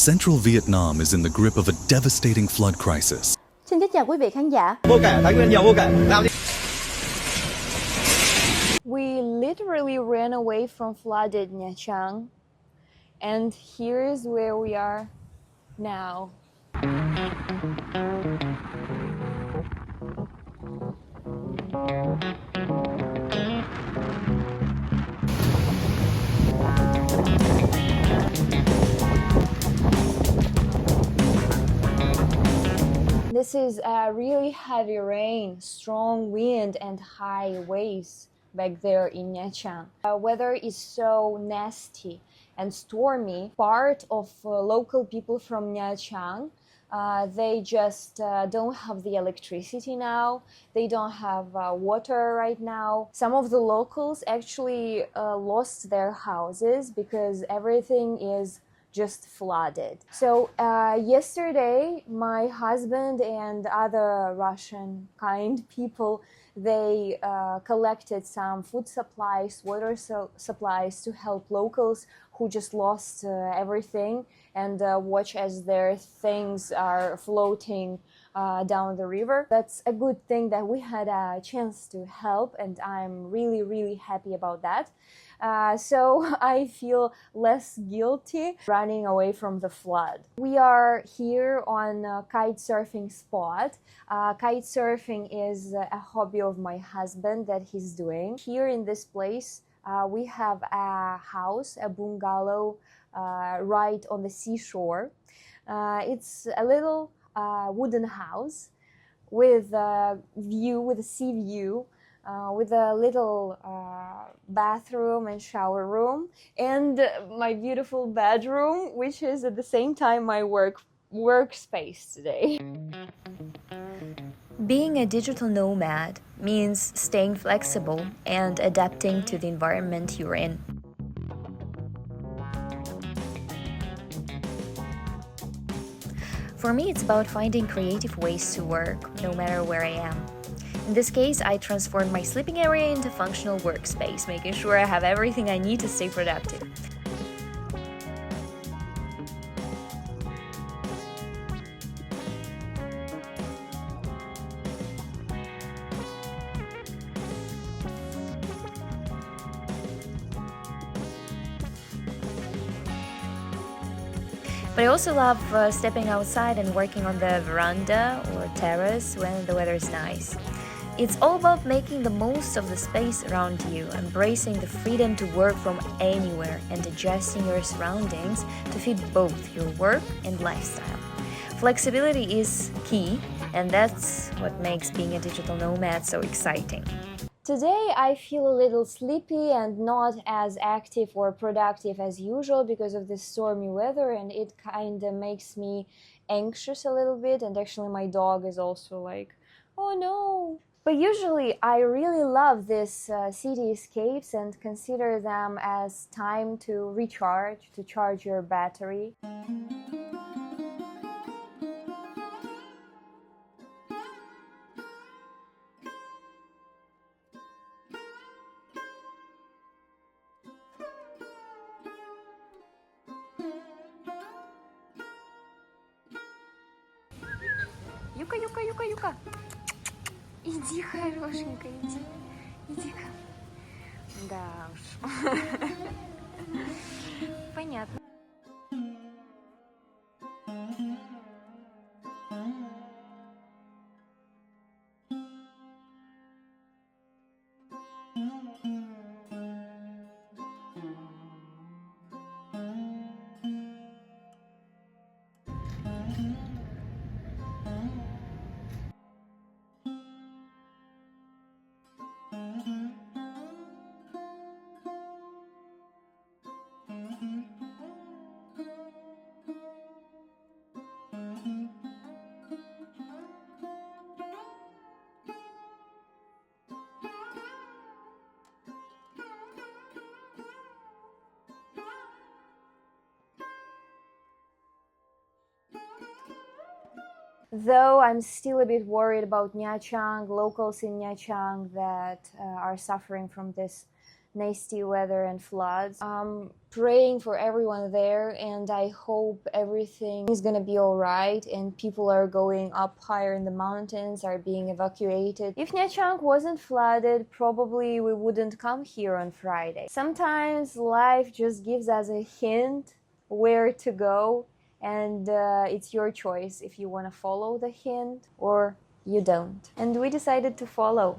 Central Vietnam is in the grip of a devastating flood crisis. Xin kính chào quý vị khán giả. Vô kể, Thái Nguyên nhiều vô kể. Nào đi. We literally ran away from flooded Nha Trang, and here's where we are now. This is a really heavy rain, strong wind and high waves back there in Nha Trang. Weather is so nasty and stormy. Part of local people from Nha Trang, they just don't have the electricity now. They don't have water right now. Some of the locals actually lost their houses because everything is just flooded. So yesterday, my husband and other Russian kind people, they collected some food supplies, water supplies to help locals who just lost everything and watch as their things are floating down the river. That's a good thing that we had a chance to help, and I'm really, really happy about that. So I feel less guilty running away from the flood. We are here on a kite surfing spot. Kite surfing is a hobby of my husband that he's doing. Here in this place, we have a house, a bungalow, right on the seashore. It's a little wooden house with a view, with a sea view. With a little bathroom and shower room, and my beautiful bedroom, which is at the same time my workspace today. Being a digital nomad means staying flexible and adapting to the environment you're in. For me, it's about finding creative ways to work, no matter where I am. In this case, I transformed my sleeping area into a functional workspace, making sure I have everything I need to stay productive. But I also love stepping outside and working on the veranda or terrace when the weather is nice. It's all about making the most of the space around you, embracing the freedom to work from anywhere and adjusting your surroundings to fit both your work and lifestyle. Flexibility is key, and that's what makes being a digital nomad so exciting. Today I feel a little sleepy and not as active or productive as usual because of the stormy weather, and it kind of makes me anxious a little bit, and actually my dog is also like, oh no. But usually I really love these city escapes and consider them as time to recharge, to charge your battery. Юка, Юка, Юка, Юка! Иди, хорошенькая, иди. Иди-ка. Да уж. Понятно. Though I'm still a bit worried about Nha Trang, locals in Nha Trang that are suffering from this nasty weather and floods. I'm praying for everyone there, and I hope everything is gonna be alright and people are going up higher in the mountains, are being evacuated. If Nha Trang wasn't flooded, probably we wouldn't come here on Friday. Sometimes life just gives us a hint where to go, and it's your choice if you want to follow the hint or you don't. And we decided to follow.